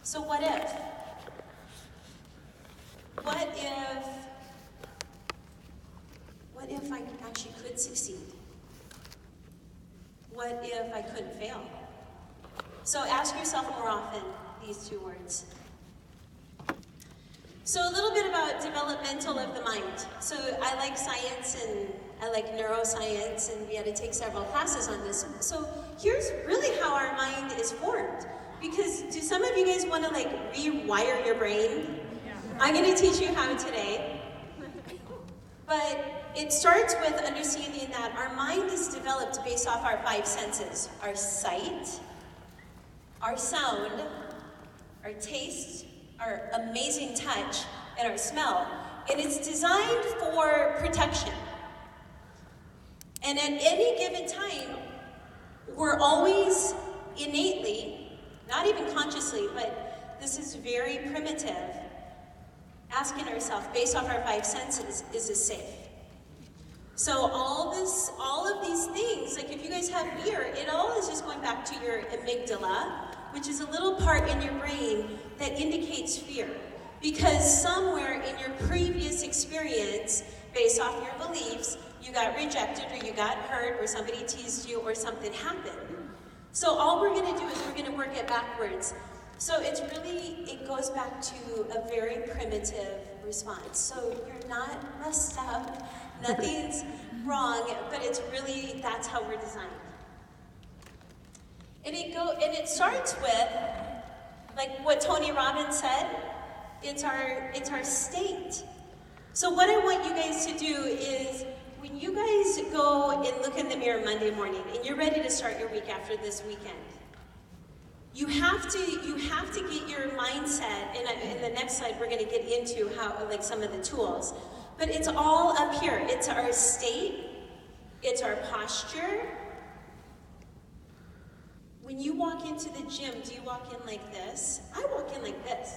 So what if? What if I actually could succeed? What if I couldn't fail? So ask yourself more often these two words. So a little bit about developmental of the mind. So I like science and I like neuroscience, and we had to take several classes on this. So here's really how our mind is formed. Because do some of you guys want to rewire your brain? Yeah. I'm going to teach you how today. But it starts with understanding that our mind is developed based off our 5 senses. Our sight, our sound, our taste, our amazing touch, and our smell. And it's designed for protection. And at any given time, we're always innately, not even consciously, but this is very primitive, asking ourselves, based off our 5 senses, is this safe? So all of these things, like if you guys have fear, it all is just going back to your amygdala, which is a little part in your brain that indicates fear. Because somewhere in your previous experience, based off your beliefs, you got rejected or you got hurt or somebody teased you or something happened. So all we're going to do is we're going to work it backwards. So it goes back to a very primitive response. So you're not messed up, nothing's wrong, but it's really, that's how we're designed. And it starts with, like what Tony Robbins said, it's our state. So what I want you guys to do is, when you guys go and look in the mirror Monday morning and you're ready to start your week after this weekend, you have to get your mindset, and in the next slide we're going to get into how, some of the tools, but it's all up here. It's our state, it's our posture. When you walk into the gym, do you walk in like this? I walk in like this.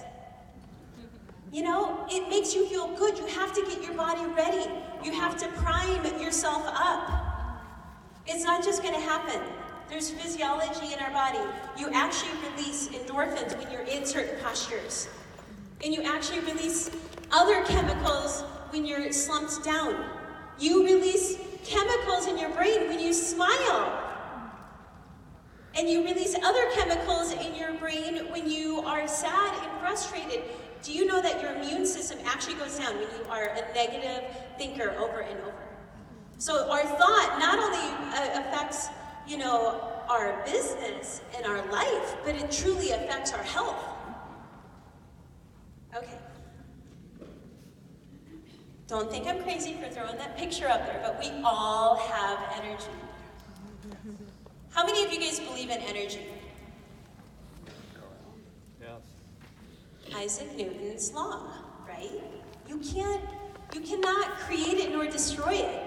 You know, it makes you feel good. You have to get your body ready. You have to prime yourself up. It's not just going to happen. There's physiology in our body. You actually release endorphins when you're in certain postures. And you actually release other chemicals when you're slumped down. You release chemicals in your brain when you smile. And you release other chemicals in your brain when you are sad and frustrated. Do you know that your immune system actually goes down when you are a negative thinker over and over? So our thought not only affects, our business and our life, but it truly affects our health. Okay. Don't think I'm crazy for throwing that picture up there, but we all have energy. How many of you guys believe in energy? Yes. Isaac Newton's law, right? You cannot create it nor destroy it.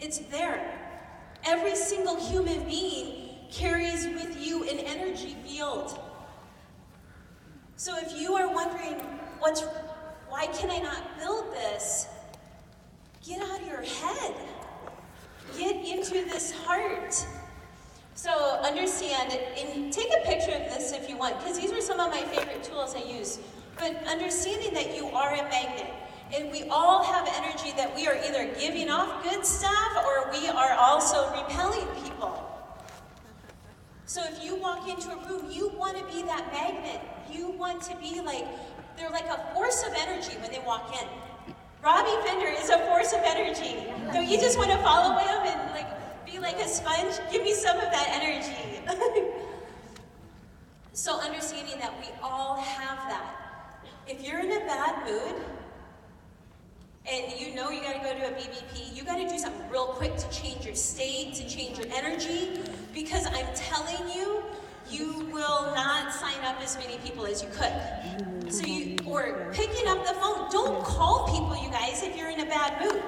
It's there. Every single human being carries with you an energy field. So if you are wondering, why can I not build this? Get out of your head. Get into this heart. So understand, and take a picture of this if you want, because these are some of my favorite tools I use. But understanding that you are a magnet, and we all have energy that we are either giving off good stuff or we are also repelling people. So if you walk into a room, you want to be that magnet. You want to be they're like a force of energy when they walk in. Robbie Fender is a force of energy. Don't you just want to follow him and be like a sponge? Give me some of that energy. So understanding that we all have that. If you're in a bad mood, and you got to go to a BBP, you got to do something real quick to change your state, to change your energy, because I'm telling you, you will not sign up as many people as you could. So or picking up the phone, don't call people, you guys, if you're in a bad mood.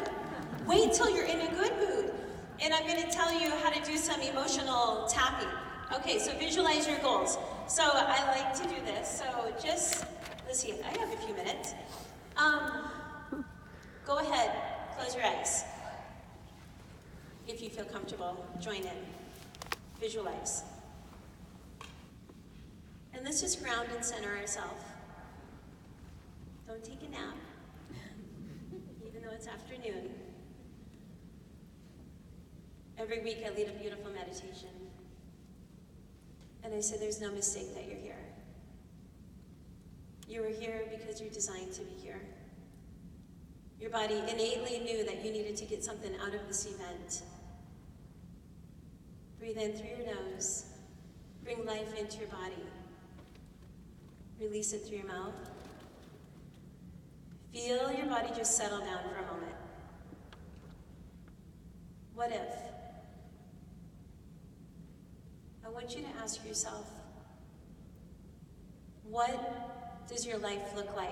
Wait till you're in a good mood. And I'm going to tell you how to do some emotional tapping. Okay, so visualize your goals. So I like to do this. So let's see, I have a few minutes. Go ahead, close your eyes. If you feel comfortable, join in. Visualize. And let's just ground and center ourselves. Don't take a nap, even though it's afternoon. Every week I lead a beautiful meditation. And I say there's no mistake that you're here. You were here because you're designed to be here. Your body innately knew that you needed to get something out of this event. Breathe in through your nose. Bring life into your body. Release it through your mouth. Feel your body just settle down for a moment. What if? I want you to ask yourself, what does your life look like?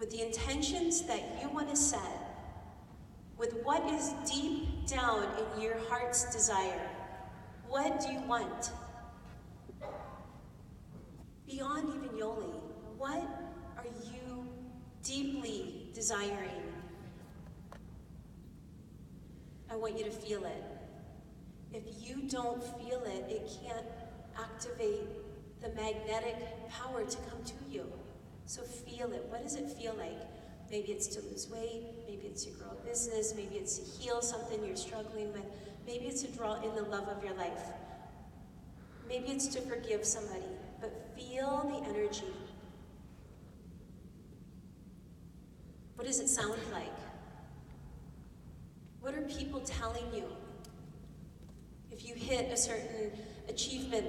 With the intentions that you want to set, with what is deep down in your heart's desire. What do you want? Beyond even Yoli, what are you deeply desiring? I want you to feel it. If you don't feel it, it can't activate the magnetic power to come to you. So feel it. What does it feel like? Maybe it's to lose weight, maybe it's to grow a business, maybe it's to heal something you're struggling with, maybe it's to draw in the love of your life. Maybe it's to forgive somebody, but feel the energy. What does it sound like? What are people telling you? If you hit a certain achievement,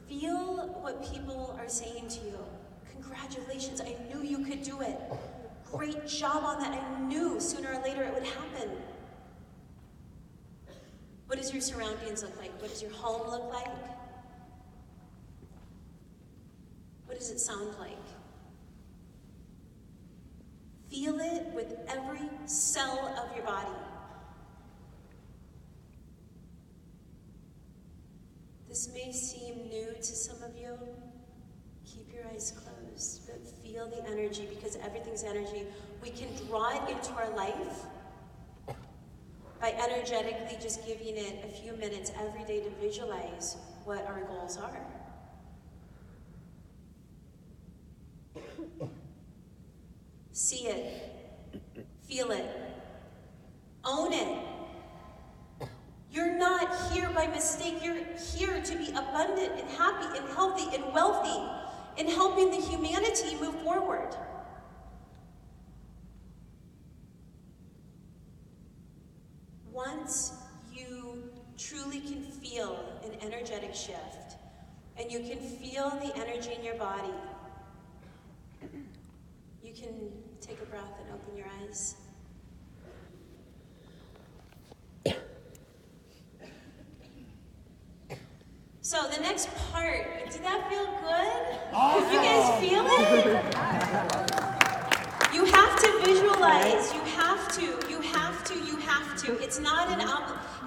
feel what people are saying to you. Congratulations, I knew you could do it. Great job on that. I knew sooner or later it would happen. What does your surroundings look like? What does your home look like? What does it sound like? Feel it with every cell of your body. This may seem new to some of you. Keep your eyes closed, but feel the energy, because everything's energy. We can draw it into our life by energetically just giving it a few minutes every day to visualize what our goals are. See it, feel it, own it. You're not here by mistake. You're here to be abundant and happy and healthy and wealthy and helping the humanity move forward. Once you truly can feel an energetic shift and you can feel the energy in your body, you can take a breath and open your eyes. So the next part, did that feel good? Awesome. You guys feel it? You have to visualize. You have to.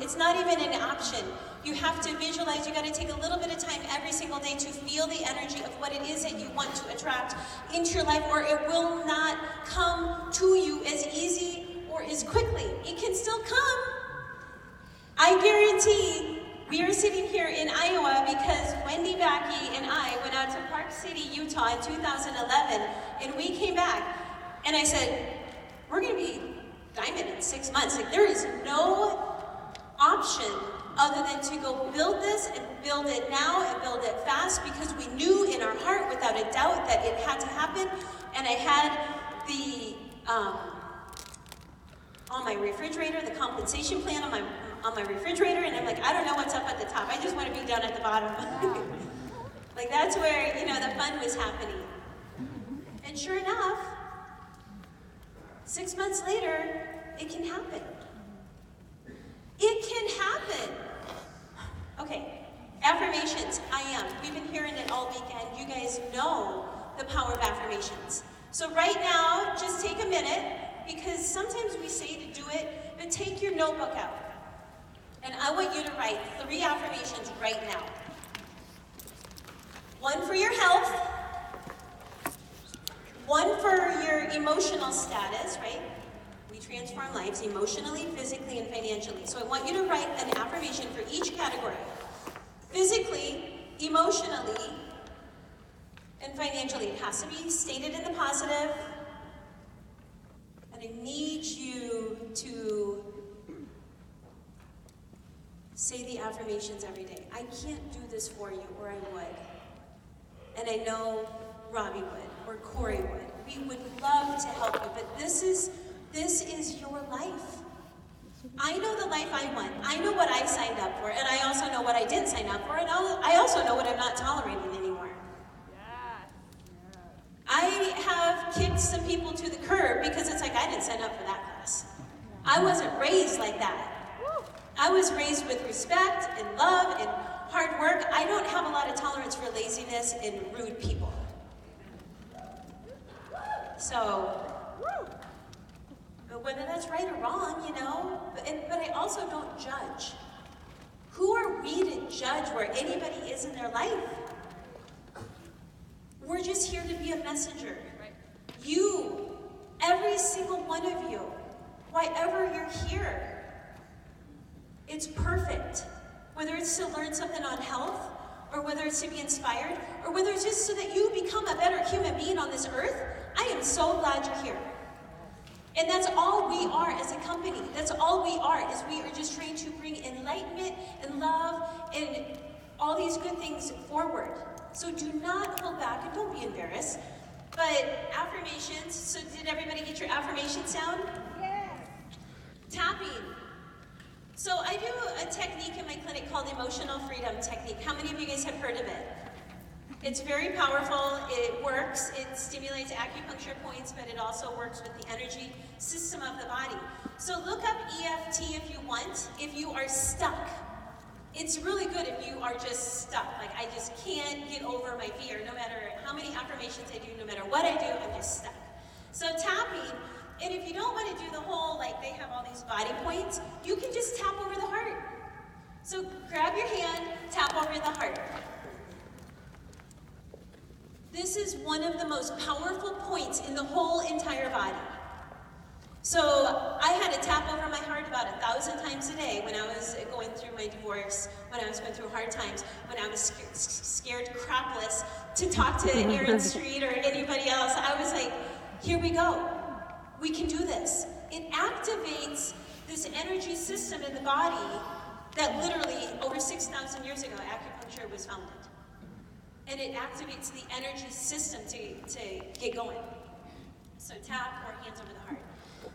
It's not even an option. You have to visualize. You got to take a little bit of time every single day to feel the energy of what it is that you want to attract into your life, or it will not come to you as easy or as quickly. It can still come. I guarantee. We are sitting here in Iowa because Wendy Backey and I went out to Park City, Utah in 2011, and we came back, and I said, we're going to be diamond in 6 months. Like, there is no option other than to go build this and build it now and build it fast, because we knew in our heart, without a doubt, that it had to happen. And I had the, on my refrigerator, the compensation plan on my refrigerator, and I'm like, I don't know what's up at the top. I just want to be down at the bottom. Like, that's where, the fun was happening. And sure enough, 6 months later, it can happen. It can happen. Okay, affirmations, I am. We've been hearing it all weekend. You guys know the power of affirmations. So right now, just take a minute, because sometimes we say to do it, but take your notebook out. And I want you to write 3 affirmations right now. 1 for your health, 1 for your emotional status, right? We transform lives emotionally, physically, and financially. So I want you to write an affirmation for each category. Physically, emotionally, and financially. It has to be stated in the positive. And I need you to say the affirmations every day. I can't do this for you, or I would. And I know Robbie would, or Corey would. We would love to help you, but this is your life. I know the life I want. I know what I signed up for, and I also know what I didn't sign up for, and I also know what I'm not tolerating anymore. I have kicked some people to the curb because it's like, I didn't sign up for that class. I wasn't raised like that. I was raised with respect and love and hard work. I don't have a lot of tolerance for laziness and rude people. So, whether that's right or wrong, you know, but I also don't judge. Who are we to judge where anybody is in their life? We're just here to be a messenger. You, every single one of you, why ever you're here, it's perfect. Whether it's to learn something on health, or whether it's to be inspired, or whether it's just so that you become a better human being on this earth, I am so glad you're here. And that's all we are as a company. That's all we are, is we are just trying to bring enlightenment and love and all these good things forward. So do not hold back and don't be embarrassed. But affirmations, so did everybody get your affirmation sound? Yes. Tapping. So I do a technique in my clinic called emotional freedom technique. How many of you guys have heard of it? It's very powerful, it works, it stimulates acupuncture points, but it also works with the energy system of the body. So look up EFT if you want, if you are stuck. It's really good if you are just stuck, like I just can't get over my fear, no matter how many affirmations I do, no matter what I do, I'm just stuck. So tapping, and if you don't want to do the whole, like they have all these body points, you can just tap over the heart. So grab your hand, tap over the heart. This is one of the most powerful points in the whole entire body. So I had to tap over my heart about 1,000 times a day when I was going through my divorce, when I was going through hard times, when I was scared crapless to talk to Aaron Street or anybody else. I was like, here we go. We can do this. It activates this energy system in the body that literally over 6,000 years ago, acupuncture was founded. And it activates the energy system to get going. So tap or hands over the heart.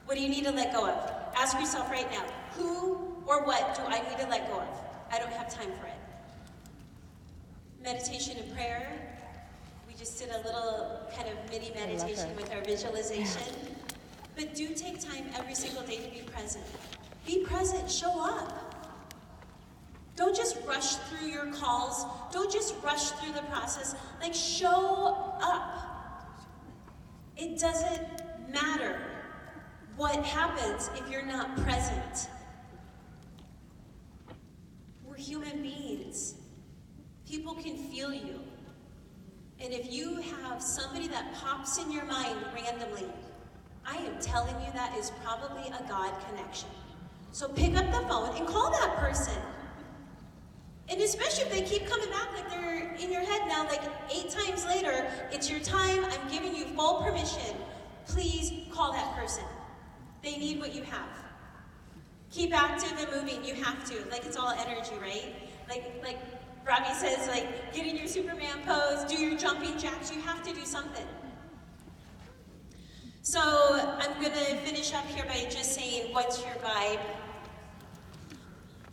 What do you need to let go of? Ask yourself right now, who or what do I need to let go of? I don't have time for it. Meditation and prayer. We just did a little kind of mini meditation with our visualization. But do take time every single day to be present. Be present, show up. Don't just rush through your calls. Don't just rush through the process. Like, show up. It doesn't matter what happens if you're not present. We're human beings. People can feel you. And if you have somebody that pops in your mind randomly, I am telling you that is probably a God connection. So pick up the phone and call that person. And especially if they keep coming back like they're in your head now, like 8 times later, it's your time, I'm giving you full permission. Please call that person. They need what you have. Keep active and moving, you have to. Like it's all energy, right? Like Robbie says, like get in your Superman pose, do your jumping jacks, you have to do something. So I'm gonna finish up here by just saying, what's your vibe?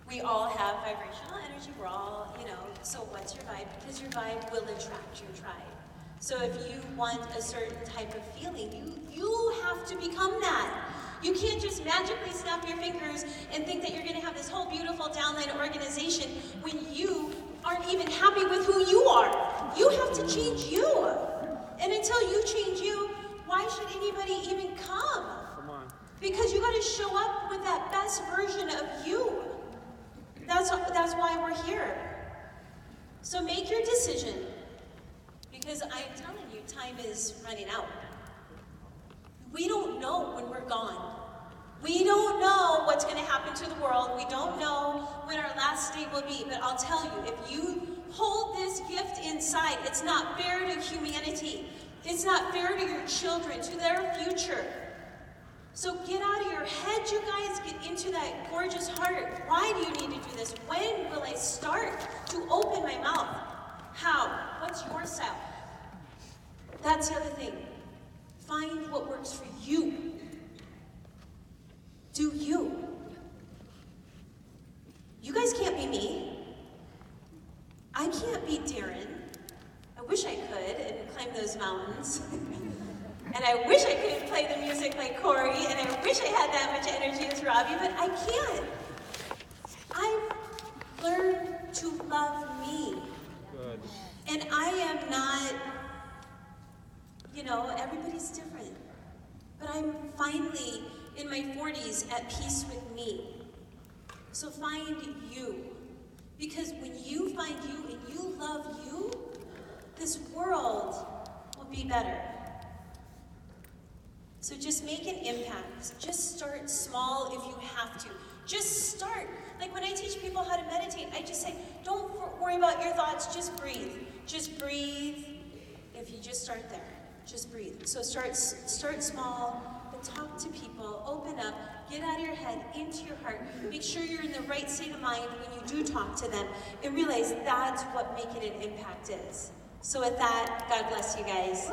We all have vibrational energy, we're all, so what's your vibe? Because your vibe will attract your tribe. So if you want a certain type of feeling, you have to become that. You can't just magically snap your fingers and think that you're gonna have this whole beautiful downline organization when you aren't even happy with who you are. You have to change you. And until you change you, why should anybody even come? Come on. Because you gotta show up with that best version of you. That's why we're here. So make your decision, because I'm telling you, time is running out. We don't know when we're gone. We don't know what's going to happen to the world. We don't know when our last day will be. But I'll tell you, if you hold this gift inside. It's not fair to humanity. It's not fair to your children, to their future. So get out of your head, you guys. Get into that gorgeous heart. Why do you need to do this? When will I start to open my mouth? How? What's your style? That's the other thing. Find what works for you. Do you. You guys can't be me. I can't be Darren. I wish I could and climb those mountains. And I wish I could play the music like Corey, and I wish I had that much energy as Robbie, but I can't. I've learned to love me. Good. And I am not, everybody's different. But I'm finally, in my 40s, at peace with me. So find you. Because when you find you and you love you, this world will be better. So just make an impact. Just start small if you have to. Just start. Like when I teach people how to meditate, I just say, don't worry about your thoughts, just breathe. Just breathe. If you just start there, just breathe. So start small, but talk to people, open up, get out of your head, into your heart. Make sure you're in the right state of mind when you do talk to them, and realize that's what making an impact is. So with that, God bless you guys.